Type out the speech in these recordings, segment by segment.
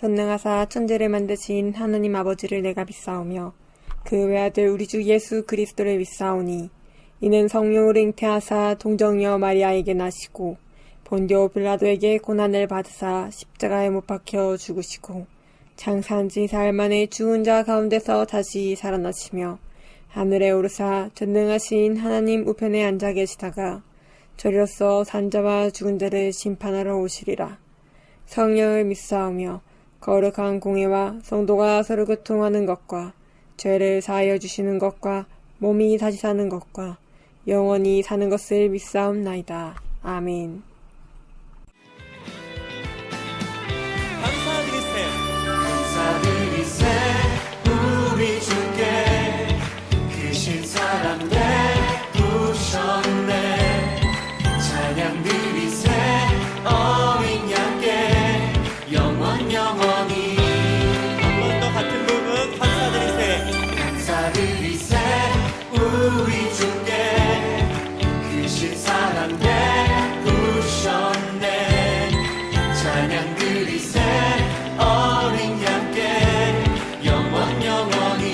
전능하사 천지를 만드신 하나님 아버지를 내가 믿사오며 그 외아들 우리 주 예수 그리스도를 믿사오니 이는 성령으로 잉태하사 동정녀 마리아에게 나시고 본디오 빌라도에게 고난을 받으사 십자가에 못 박혀 죽으시고 장사한 지 사흘 만에 죽은 자 가운데서 다시 살아나시며 하늘에 오르사 전능하신 하나님 우편에 앉아 계시다가 저리로서 산자와 죽은 자를 심판하러 오시리라. 성령을 믿사오며 거룩한 공회와 성도가 서로 교통하는 것과 죄를 사하여 주시는 것과 몸이 다시 사는 것과 영원히 사는 것을 믿사옵나이다. 아멘. 감사드리세 우리 주께 크신 사랑 내두셨네. 찬양드리세 어린 양께 영원히. 한 번 더 같은 부분 감사드리세 우리 주께 크신 사랑 내두셨네. 찬양드리세 어린 양께 영원히.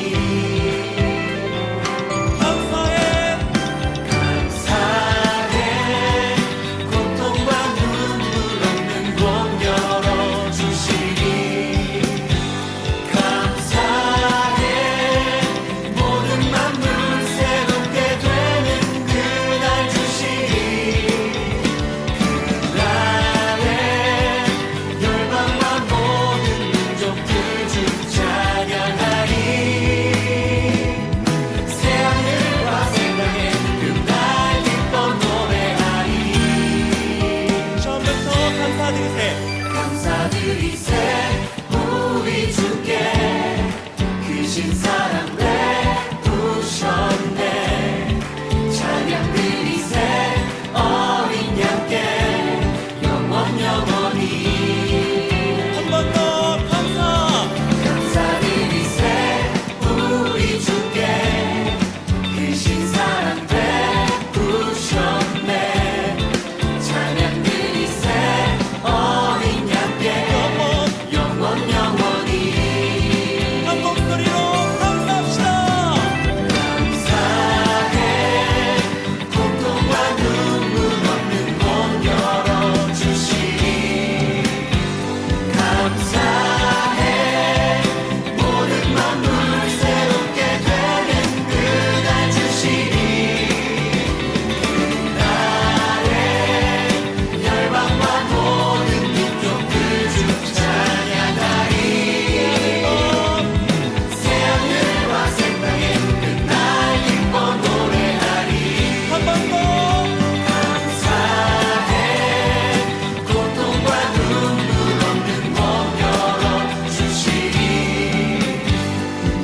감사해 고통과 눈물 없는 문 열어주시니. 감사해 모든 만물 새롭게 되는 그날 주시니. 그날에 열방과 모든 민족 그 주 찬양하리. 새하늘과 생명의 그날 기뻐 노래하리. 처음부터 감사드리세 우리 주께 크신 사랑 내두셨네. 찬양드리세 어린 양께 영원히. 한 번 더 감사드리세 우리 주께 크신 사랑 내두셨네. 찬양드리세 어린 양께 영원히. 한 목소리로 감사합시다. 감사해 고통과 눈물 없는 문 열어주시니. 감사해 모든 만물 새롭게 되는 그날 주시니. 그날에 열방과 모든 민족 그 주 찬양하리. 새하늘과 생명의 그날 기뻐 노래하리. 한 번 더 감사해 고통과 눈물 없는 문 열어주시니.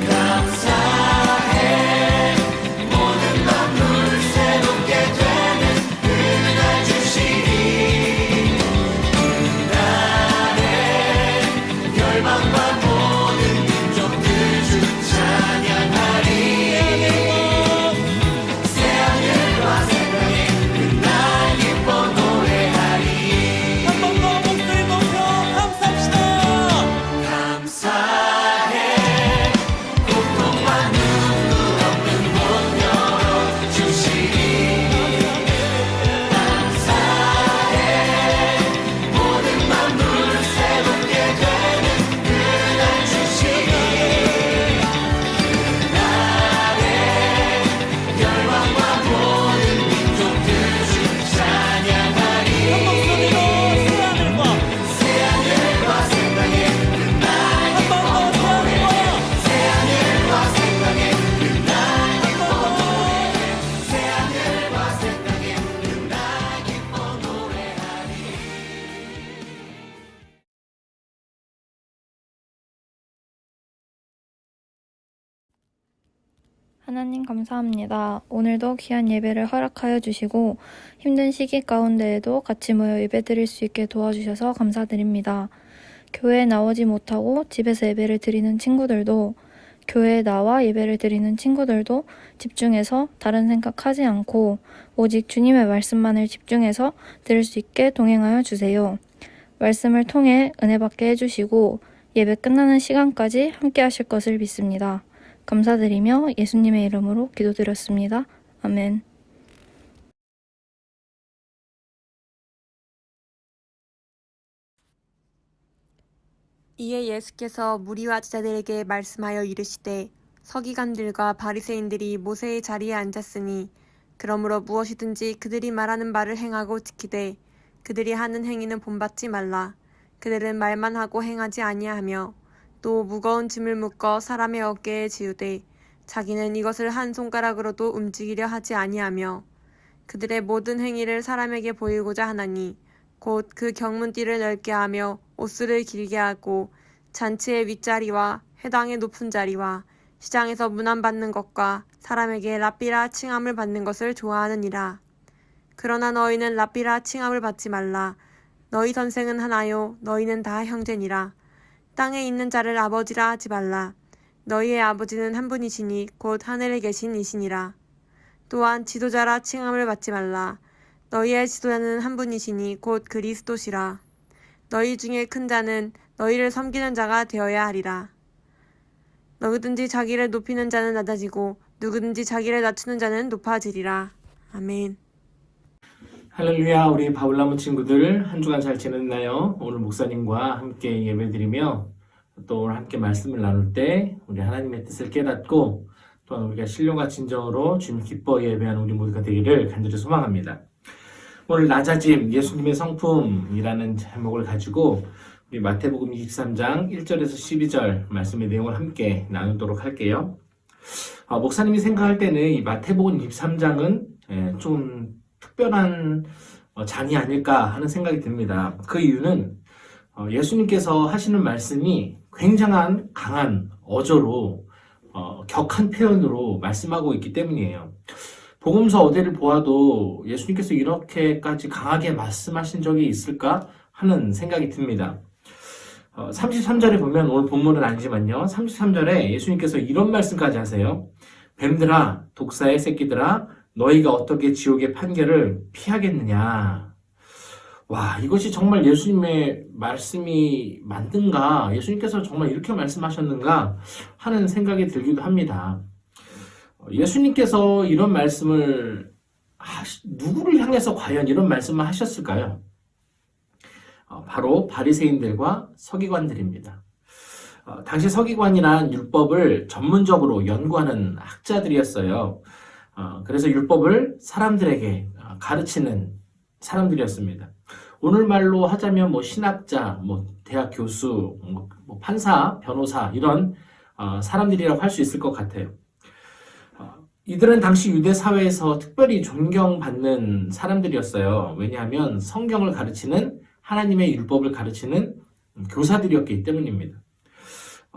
감사해 모든 만물 새롭게 되는 그날 주시니. 그날에 열방과 모든 민족 그 주 찬양하리. 새하늘과 생명의 그날 기뻐 노래하리. 한 번 더 목소리 높여 감사합시다. 감사해 고통과 눈물 없는 문 열어주시니. 감사해 모든 만물 새롭게 되는 그날 주시니. 그날에 열방과 모든 민족 그 주 찬양하리. 한 목소리로 새하늘과 생명의 그날 기뻐 노래해. 새하늘과 생명의 그날 기뻐 노래해. 새하늘과 생명의 그날 기뻐 노래하리. 하나님 감사합니다. 오늘도 귀한 예배를 허락하여 주시고 힘든 시기 가운데에도 같이 모여 예배드릴 수 있게 도와주셔서 감사드립니다. 교회에 나오지 못하고 집에서 예배를 드리는 친구들도, 교회에 나와 예배를 드리는 친구들도 집중해서 다른 생각하지 않고 오직 주님의 말씀만을 집중해서 들을 수 있게 동행하여 주세요. 말씀을 통해 은혜 받게 해주시고 예배 끝나는 시간까지 함께 하실 것을 믿습니다. 감사드리며 예수님의 이름으로 기도드렸습니다. 아멘. 이에 예수께서 무리와 제자들에게 말씀하여 이르시되 서기관들과 바리새인들이 모세의 자리에 앉았으니 그러므로 무엇이든지 그들이 말하는 바를 행하고 지키되 그들이 하는 행위는 본받지 말라. 그들은 말만 하고 행하지 아니하며 또 무거운 짐을 묶어 사람의 어깨에 지우되 자기는 이것을 한 손가락으로도 움직이려 하지 아니하며 그들의 모든 행위를 사람에게 보이고자 하나니 곧 그 경문띠를 넓게 하며 옷수를 길게 하고 잔치의 윗자리와 회당의 높은 자리와 시장에서 문안받는 것과 사람에게 랍비라 칭함을 받는 것을 좋아하느니라. 그러나 너희는 랍비라 칭함을 받지 말라. 너희 선생은 하나요 너희는 다 형제니라. 땅에 있는 자를 아버지라 하지 말라. 너희의 아버지는 한 분이시니 곧 하늘에 계신 이시니라. 또한 지도자라 칭함을 받지 말라. 너희의 지도자는 한 분이시니 곧 그리스도시라. 너희 중에 큰 자는 너희를 섬기는 자가 되어야 하리라. 누구든지 자기를 높이는 자는 낮아지고 누구든지 자기를 낮추는 자는 높아지리라. 아멘. 할렐루야. 우리 바울나무 친구들 한 주간 잘 지냈나요? 오늘 목사님과 함께 예배드리며 또 오늘 함께 말씀을 나눌 때 우리 하나님의 뜻을 깨닫고 또한 우리가 신령과 진정으로 주님 기뻐 예배하는 우리 모두가 되기를 간절히 소망합니다. 오늘 낮아짐 예수님의 성품이라는 제목을 가지고 우리 마태복음 23장 1절에서 12절 말씀의 내용을 함께 나누도록 할게요. 목사님이 생각할 때는 이 마태복음 23장은 좀 특별한 장이 아닐까 하는 생각이 듭니다. 그 이유는 예수님께서 하시는 말씀이 굉장한 강한 어조로 격한 표현으로 말씀하고 있기 때문이에요. 복음서 어디를 보아도 예수님께서 이렇게까지 강하게 말씀하신 적이 있을까 하는 생각이 듭니다. 33절에 보면 오늘 본문은 아니지만요. 33절에 예수님께서 이런 말씀까지 하세요. 뱀들아 독사의 새끼들아 너희가 어떻게 지옥의 판결을 피하겠느냐. 와, 이것이 정말 예수님의 말씀이 맞는가? 예수님께서 정말 이렇게 말씀하셨는가? 하는 생각이 들기도 합니다. 예수님께서 이런 말씀을 누구를 향해서 과연 이런 말씀을 하셨을까요? 바로 바리새인들과 서기관들입니다. 당시 서기관이란 율법을 전문적으로 연구하는 학자들이었어요. 그래서 율법을 사람들에게 가르치는 사람들이었습니다. 오늘 말로 하자면 신학자, 대학 교수, 판사, 변호사 이런 사람들이라고 할 수 있을 것 같아요. 이들은 당시 유대 사회에서 특별히 존경받는 사람들이었어요. 왜냐하면 성경을 가르치는 하나님의 율법을 가르치는 교사들이었기 때문입니다.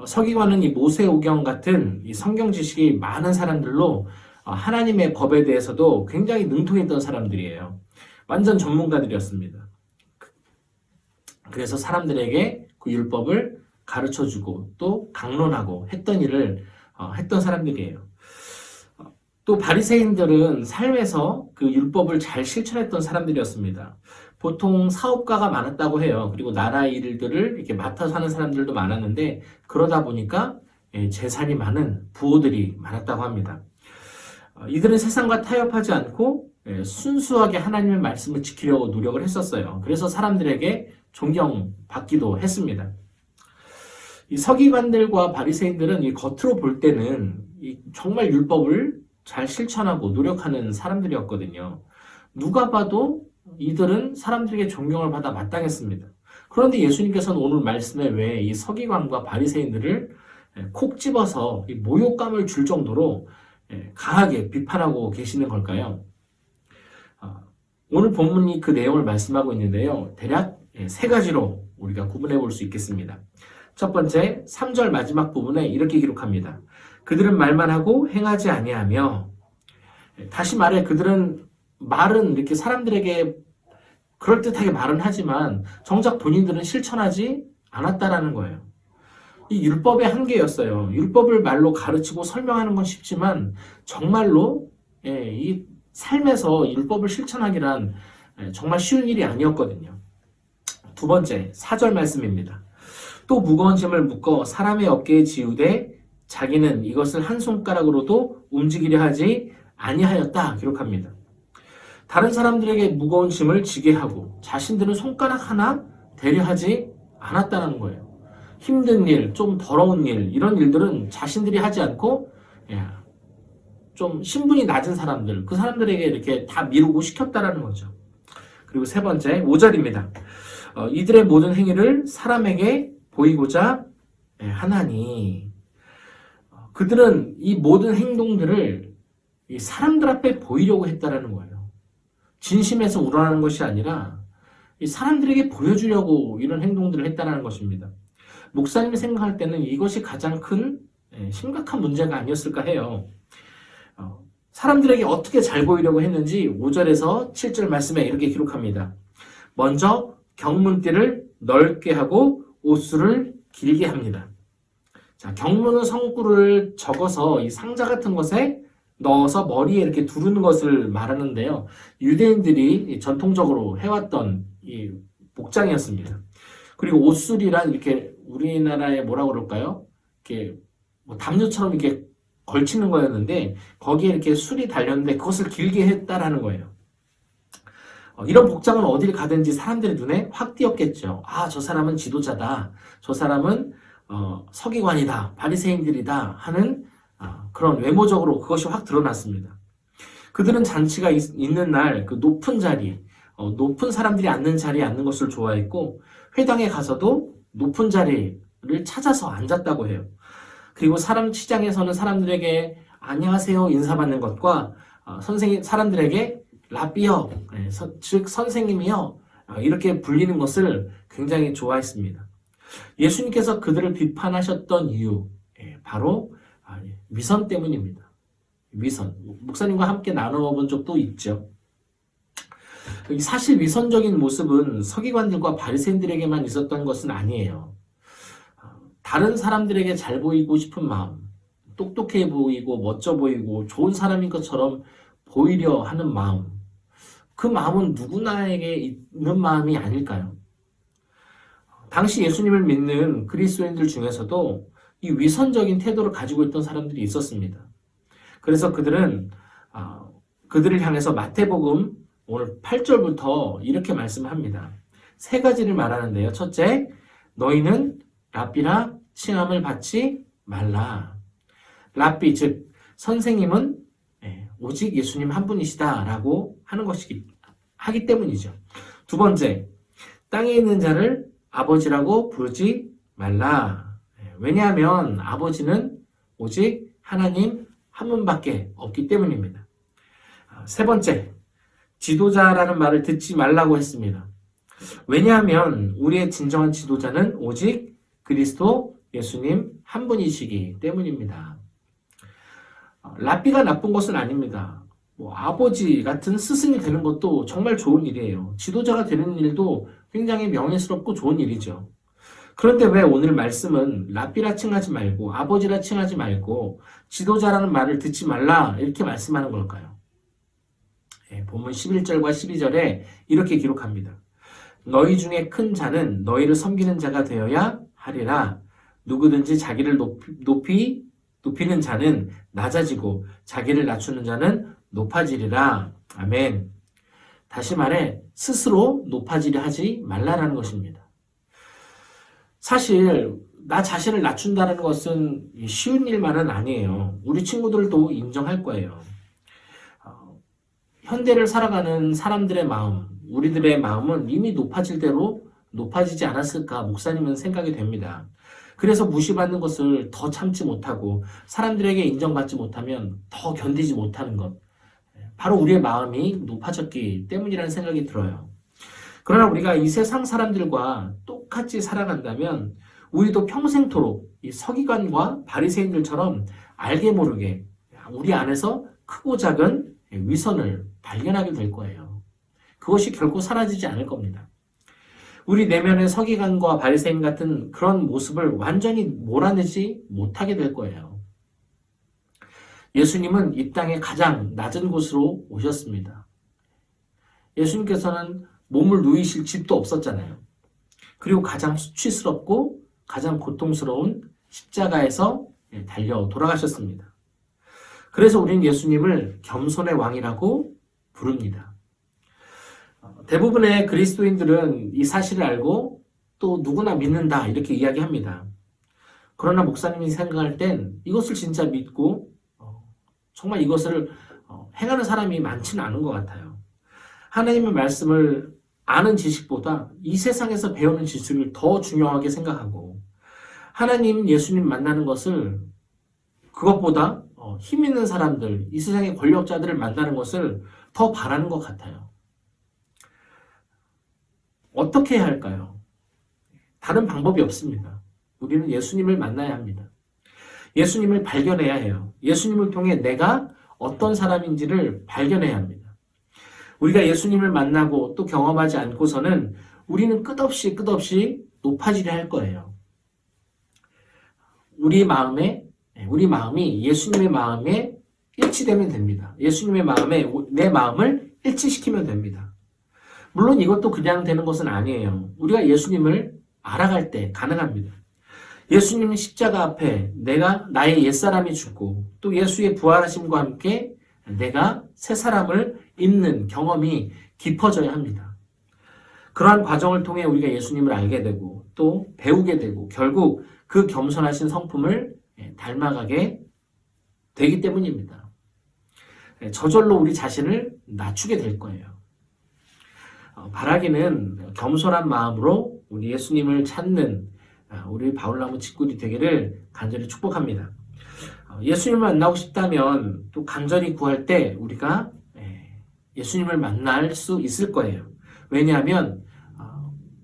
서기관은 이 모세오경 같은 이 성경 지식이 많은 사람들로 하나님의 법에 대해서도 굉장히 능통했던 사람들이에요. 완전 전문가들이었습니다. 그래서 사람들에게 그 율법을 가르쳐주고 또 강론하고 했던 일을 했던 사람들이에요. 또 바리새인들은 삶에서 그 율법을 잘 실천했던 사람들이었습니다. 보통 사업가가 많았다고 해요. 그리고 나라 일들을 이렇게 맡아서 하는 사람들도 많았는데 그러다 보니까 재산이 많은 부호들이 많았다고 합니다. 이들은 세상과 타협하지 않고 순수하게 하나님의 말씀을 지키려고 노력을 했었어요. 그래서 사람들에게 존경받기도 했습니다. 이 서기관들과 바리새인들은 이 겉으로 볼 때는 정말 율법을 잘 실천하고 노력하는 사람들이었거든요. 누가 봐도 이들은 사람들에게 존경을 받아 마땅했습니다. 그런데 예수님께서는 오늘 말씀에 왜 이 서기관과 바리새인들을 콕 집어서 이 모욕감을 줄 정도로 강하게 비판하고 계시는 걸까요? 오늘 본문이 그 내용을 말씀하고 있는데요. 대략 세 가지로 우리가 구분해 볼 수 있겠습니다. 첫 번째, 3절 마지막 부분에 이렇게 기록합니다. 그들은 말만 하고 행하지 아니하며, 다시 말해 그들은 말은 이렇게 사람들에게 그럴듯하게 말은 하지만 정작 본인들은 실천하지 않았다라는 거예요. 이 율법의 한계였어요. 율법을 말로 가르치고 설명하는 건 쉽지만 정말로 이 삶에서 율법을 실천하기란 정말 쉬운 일이 아니었거든요. 두 번째, 4절 말씀입니다. 또 무거운 짐을 묶어 사람의 어깨에 지우되 자기는 이것을 한 손가락으로도 움직이려 하지 아니하였다 기록합니다. 다른 사람들에게 무거운 짐을 지게 하고 자신들은 손가락 하나 대려 하지 않았다는 거예요. 힘든 일, 좀 더러운 일, 이런 일들은 자신들이 하지 않고 좀 신분이 낮은 사람들, 그 사람들에게 이렇게 다 미루고 시켰다라는 거죠. 그리고 세 번째, 5절입니다. 이들의 모든 행위를 사람에게 보이고자 하나니, 그들은 이 모든 행동들을 이 사람들 앞에 보이려고 했다라는 거예요. 진심에서 우러나는 것이 아니라 이 사람들에게 보여주려고 이런 행동들을 했다라는 것입니다. 목사님이 생각할 때는 이것이 가장 큰 심각한 문제가 아니었을까 해요. 사람들에게 어떻게 잘 보이려고 했는지 5절에서 7절 말씀에 이렇게 기록합니다. 먼저 경문띠를 넓게 하고 옷수를 길게 합니다. 자, 경문은 성구를 적어서 이 상자 같은 것에 넣어서 머리에 이렇게 두르는 것을 말하는데요. 유대인들이 전통적으로 해왔던 이 복장이었습니다. 그리고 옷술이란 이렇게 우리나라에 뭐라고 그럴까요? 이렇게 뭐 담요처럼 이렇게 걸치는 거였는데 거기에 이렇게 술이 달렸는데 그것을 길게 했다라는 거예요. 이런 복장은 어디를 가든지 사람들의 눈에 확 띄었겠죠. 아, 저 사람은 지도자다. 저 사람은 서기관이다. 바리새인들이다 하는 그런 외모적으로 그것이 확 드러났습니다. 그들은 잔치가 있는 날 그 높은 자리, 높은 사람들이 앉는 자리에 앉는 것을 좋아했고 회당에 가서도 높은 자리를 찾아서 앉았다고 해요. 그리고 시장에서는 사람들에게 안녕하세요 인사받는 것과 사람들에게 라비어, 즉 선생님이요 이렇게 불리는 것을 굉장히 좋아했습니다. 예수님께서 그들을 비판하셨던 이유 바로 위선 때문입니다. 위선. 목사님과 함께 나누어 본 적도 있죠. 사실 위선적인 모습은 서기관들과 바리새인들에게만 있었던 것은 아니에요. 다른 사람들에게 잘 보이고 싶은 마음, 똑똑해 보이고 멋져 보이고 좋은 사람인 것처럼 보이려 하는 마음, 그 마음은 누구나에게 있는 마음이 아닐까요? 당시 예수님을 믿는 그리스도인들 중에서도 이 위선적인 태도를 가지고 있던 사람들이 있었습니다. 그래서 그들을 향해서 마태복음 오늘 8절부터 이렇게 말씀합니다. 세 가지를 말하는데요. 첫째, 너희는 랍비라 칭함을 받지 말라. 랍비, 즉 선생님은 오직 예수님 한 분이시다라고 하기 때문이죠. 두 번째, 땅에 있는 자를 아버지라고 부르지 말라. 왜냐하면 아버지는 오직 하나님 한 분밖에 없기 때문입니다. 세 번째, 지도자라는 말을 듣지 말라고 했습니다. 왜냐하면 우리의 진정한 지도자는 오직 그리스도 예수님 한 분이시기 때문입니다. 랍비가 나쁜 것은 아닙니다. 아버지 같은 스승이 되는 것도 정말 좋은 일이에요. 지도자가 되는 일도 굉장히 명예스럽고 좋은 일이죠. 그런데 왜 오늘 말씀은 랍비라 칭하지 말고 아버지라 칭하지 말고 지도자라는 말을 듣지 말라 이렇게 말씀하는 걸까요? 본문 11절과 12절에 이렇게 기록합니다. 너희 중에 큰 자는 너희를 섬기는 자가 되어야 하리라. 누구든지 자기를 높이는 자는 낮아지고 자기를 낮추는 자는 높아지리라. 아멘. 다시 말해 스스로 높아지려 하지 말라라는 것입니다. 사실 나 자신을 낮춘다는 것은 쉬운 일만은 아니에요. 우리 친구들도 인정할 거예요. 현대를 살아가는 사람들의 마음, 우리들의 마음은 이미 높아질 대로 높아지지 않았을까 목사님은 생각이 됩니다. 그래서 무시받는 것을 더 참지 못하고 사람들에게 인정받지 못하면 더 견디지 못하는 것. 바로 우리의 마음이 높아졌기 때문이라는 생각이 들어요. 그러나 우리가 이 세상 사람들과 똑같이 살아간다면 우리도 평생토록 이 서기관과 바리새인들처럼 알게 모르게 우리 안에서 크고 작은 위선을 발견하게 될 거예요. 그것이 결코 사라지지 않을 겁니다. 우리 내면의 서기관과 바리새인 같은 그런 모습을 완전히 몰아내지 못하게 될 거예요. 예수님은 이 땅의 가장 낮은 곳으로 오셨습니다. 예수님께서는 몸을 누이실 집도 없었잖아요. 그리고 가장 수치스럽고 가장 고통스러운 십자가에서 달려 돌아가셨습니다. 그래서 우리는 예수님을 겸손의 왕이라고 부릅니다. 대부분의 그리스도인들은 이 사실을 알고 또 누구나 믿는다 이렇게 이야기합니다. 그러나 목사님이 생각할 땐 이것을 진짜 믿고 정말 이것을 행하는 사람이 많지는 않은 것 같아요. 하나님의 말씀을 아는 지식보다 이 세상에서 배우는 지식을 더 중요하게 생각하고 하나님, 예수님 만나는 것을 그것보다 힘 있는 사람들, 이 세상의 권력자들을 만나는 것을 더 바라는 것 같아요. 어떻게 해야 할까요? 다른 방법이 없습니다. 우리는 예수님을 만나야 합니다. 예수님을 발견해야 해요. 예수님을 통해 내가 어떤 사람인지를 발견해야 합니다. 우리가 예수님을 만나고 또 경험하지 않고서는 우리는 끝없이 높아지려 할 거예요. 우리 마음이 예수님의 마음에 일치되면 됩니다. 예수님의 마음에 내 마음을 일치시키면 됩니다. 물론 이것도 그냥 되는 것은 아니에요. 우리가 예수님을 알아갈 때 가능합니다. 예수님은 십자가 앞에 나의 옛사람이 죽고 또 예수의 부활하심과 함께 내가 새 사람을 입는 경험이 깊어져야 합니다. 그러한 과정을 통해 우리가 예수님을 알게 되고 또 배우게 되고 결국 그 겸손하신 성품을 닮아가게 되기 때문입니다. 저절로 우리 자신을 낮추게 될 거예요. 바라기는 겸손한 마음으로 우리 예수님을 찾는 우리 바울나무 친구들이 되기를 간절히 축복합니다. 예수님을 만나고 싶다면 또 간절히 구할 때 우리가 예수님을 만날 수 있을 거예요. 왜냐하면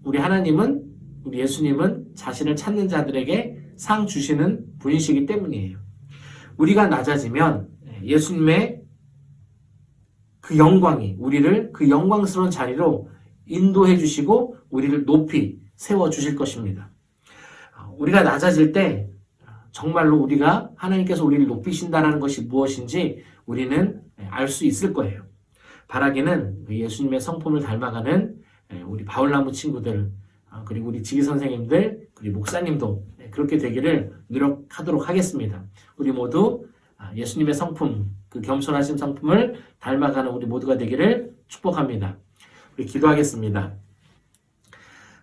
우리 하나님은, 우리 예수님은 자신을 찾는 자들에게 상 주시는 분이시기 때문이에요. 우리가 낮아지면 예수님의 그 영광이 우리를 그 영광스러운 자리로 인도해 주시고 우리를 높이 세워 주실 것입니다. 우리가 낮아질 때 정말로 하나님께서 우리를 높이신다는 것이 무엇인지 우리는 알 수 있을 거예요. 바라기는 예수님의 성품을 닮아가는 우리 바울나무 친구들, 그리고 우리 지기 선생님들, 그리고 목사님도 그렇게 되기를 노력하도록 하겠습니다. 우리 모두 예수님의 성품, 그 겸손하신 성품을 닮아가는 우리 모두가 되기를 축복합니다. 우리 기도하겠습니다.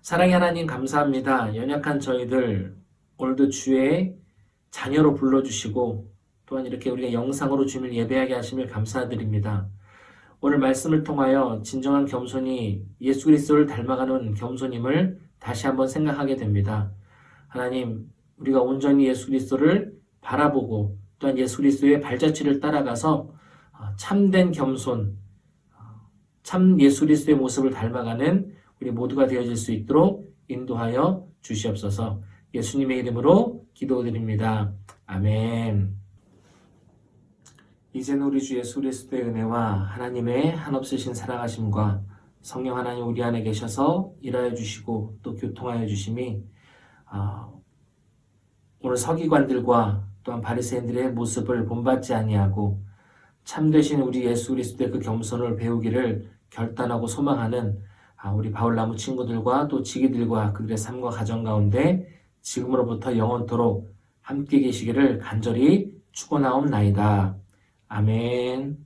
사랑의 하나님 감사합니다. 연약한 저희들 오늘도 주의 자녀로 불러주시고 또한 이렇게 우리가 영상으로 주님을 예배하게 하심을 감사드립니다. 오늘 말씀을 통하여 진정한 겸손이 예수 그리스도를 닮아가는 겸손임을 다시 한번 생각하게 됩니다. 하나님, 우리가 온전히 예수 그리스도를 바라보고 또한 예수 그리스도의 발자취를 따라가서 참된 겸손, 참 예수 그리스도의 모습을 닮아가는 우리 모두가 되어질 수 있도록 인도하여 주시옵소서. 예수님의 이름으로 기도드립니다. 아멘. 이제는 우리 주 예수 그리스도의 은혜와 하나님의 한없으신 사랑하심과 성령 하나님 우리 안에 계셔서 일하여 주시고 또 교통하여 주심이 오늘 서기관들과 또한 바리새인들의 모습을 본받지 아니하고 참되신 우리 예수 그리스도의 그 겸손을 배우기를 결단하고 소망하는 우리 바울나무 친구들과 또 지기들과 그들의 삶과 가정 가운데 지금으로부터 영원토록 함께 계시기를 간절히 축원하옵나이다. 아멘.